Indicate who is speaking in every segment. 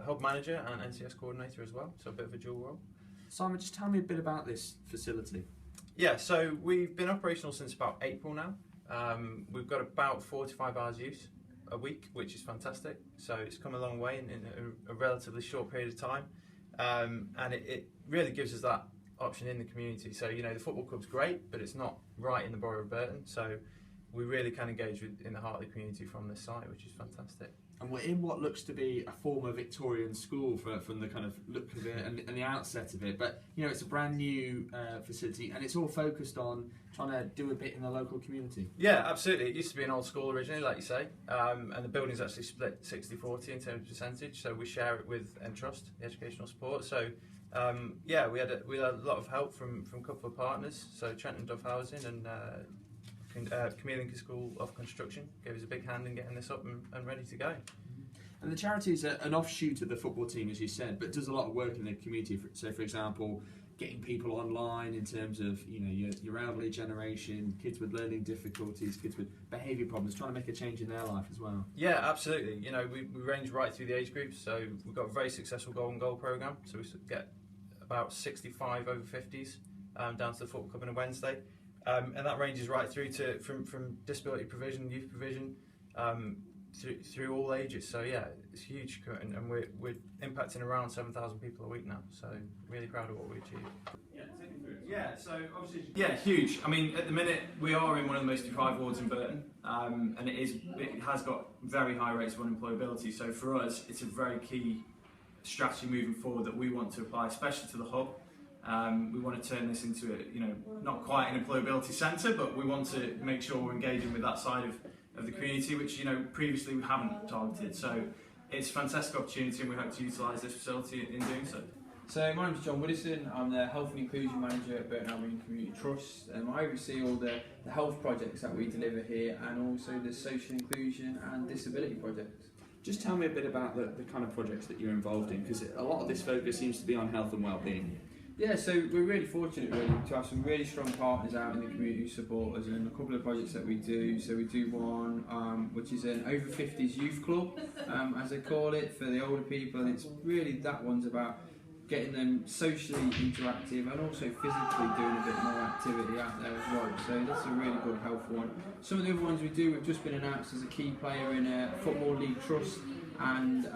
Speaker 1: hub manager and NCS coordinator as well, so a bit of a dual role.
Speaker 2: Simon, just tell me a bit about this facility.
Speaker 1: Yeah, so we've been operational since about April now. We've got about 45 hours use a week, which is fantastic. So it's come a long way in a relatively short period of time, and it really gives us that option in the community. So the football club's great, but it's not right in the borough of Burton. So we really can engage in the heart of the community from this site, which is fantastic.
Speaker 2: And we're in what looks to be a former Victorian school from the kind of look of it and the outset of it. But it's a brand new facility, and it's all focused on trying to do a bit in the local community.
Speaker 1: Yeah, absolutely. It used to be an old school originally, like you say, and the building's actually split 60-40 in terms of percentage. So we share it with Entrust, the educational support. So yeah, we had a lot of help from a couple of partners. So Trent Dove Housing and Chameleon School of Construction gave us a big hand in getting this up and ready to go.
Speaker 2: And the charity is an offshoot of the football team, as you said, but does a lot of work in the community. So, for example, getting people online in terms of your elderly generation, kids with learning difficulties, kids with behaviour problems, trying to make a change in their life as well.
Speaker 1: Yeah, absolutely. We range right through the age groups. So we've got a very successful Golden Goal programme. So we get about 65 over 50s down to the football club on a Wednesday. And that ranges right through to from disability provision, youth provision, through all ages. So yeah, it's huge, and we're impacting around 7,000 people a week now. So really proud of what we achieved. Yeah, so obviously huge. I mean, at the minute we are in one of the most deprived wards in Burton, and it has got very high rates of unemployability. So for us, it's a very key strategy moving forward that we want to apply, especially to the hub. We want to turn this into not quite an employability centre, but we want to make sure we're engaging with that side of the community, which previously we haven't targeted. So it's a fantastic opportunity, and we hope to utilise this facility in doing so.
Speaker 3: So my name's John Woodison. I'm the Health and Inclusion Manager at Burton Albion Community Trust. I oversee all the health projects that we deliver here, and also the social inclusion and disability projects.
Speaker 2: Just tell me a bit about the kind of projects that you're involved in, because a lot of this focus seems to be on health and well-being.
Speaker 3: Yeah, so we're really fortunate to have some really strong partners out in the community who support us, and a couple of projects that we do. So we do one which is an over 50s youth club, as they call it, for the older people, and it's really, that one's about getting them socially interactive and also physically doing a bit more activity out there as well. So that's a really good, helpful one. Some of the other ones we do, we've just been announced as a key player in a Football League Trust and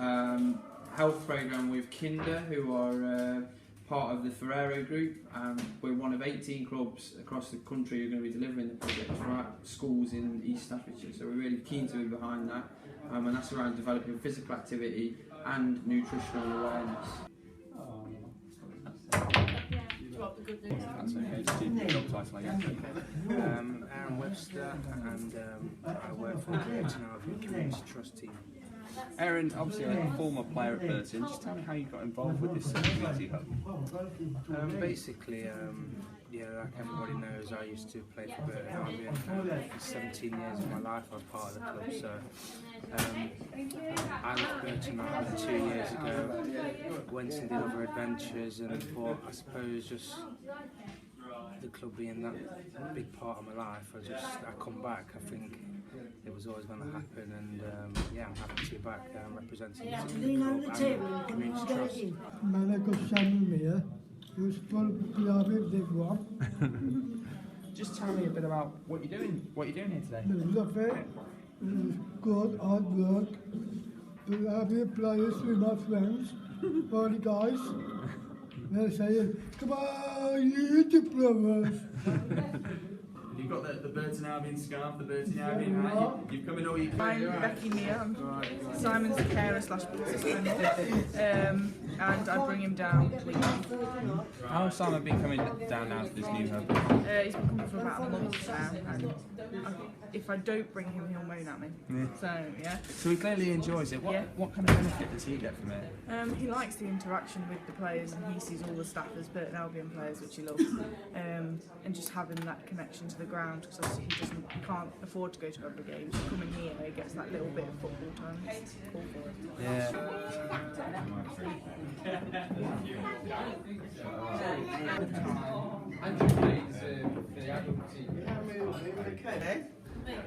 Speaker 3: health programme with Kinder, who are part of the Ferrero group. We're one of 18 clubs across the country who are going to be delivering the project throughout schools in East Staffordshire, so we're really keen to be behind that, and that's around developing physical activity and nutritional awareness.
Speaker 4: That's okay, just do the job title again. Aaron Webster, and I work for the Burton Albion Community Trust team. Aaron, obviously a former player at Burton, just tell me how you got involved with this community hub. Basically, like everybody knows, I used to play for Burton Albion. For 17 years of my life I was part of the club, so I left Burton Albion 2 years ago, went and did other adventures, and thought, I suppose, just the club being that big part of my life, I come back. I think it was always going to happen, and I'm happy to be back representing the club and Community Trust.
Speaker 2: Just tell me a bit about what you're doing here today.
Speaker 5: Good hard work. We're having players with my friends, all the guys. They're saying, "Come on, you diplomers."
Speaker 2: You've got the Burton Albion scarf, the Burton Albion hat. You've come in all you can.
Speaker 6: I'm Becky Mia. I'm Simon's the carer / participant, and I bring him down weekly.
Speaker 4: How has Simon been coming down now to this new hub?
Speaker 6: He's been coming for about a month now, and if I don't bring him, he'll moan at me. Yeah.
Speaker 4: So he clearly enjoys it. What kind of benefit does he get from it?
Speaker 6: He likes the interaction with the players, and he sees all the staff as Burton Albion players, which he loves. And just having that connection to the ground, because obviously he can't afford to go to other games. Coming here, he gets that little bit of football time. It's cool for him.
Speaker 4: Yeah.
Speaker 3: Andrew plays for the adult team.
Speaker 5: Okay, then. Yeah.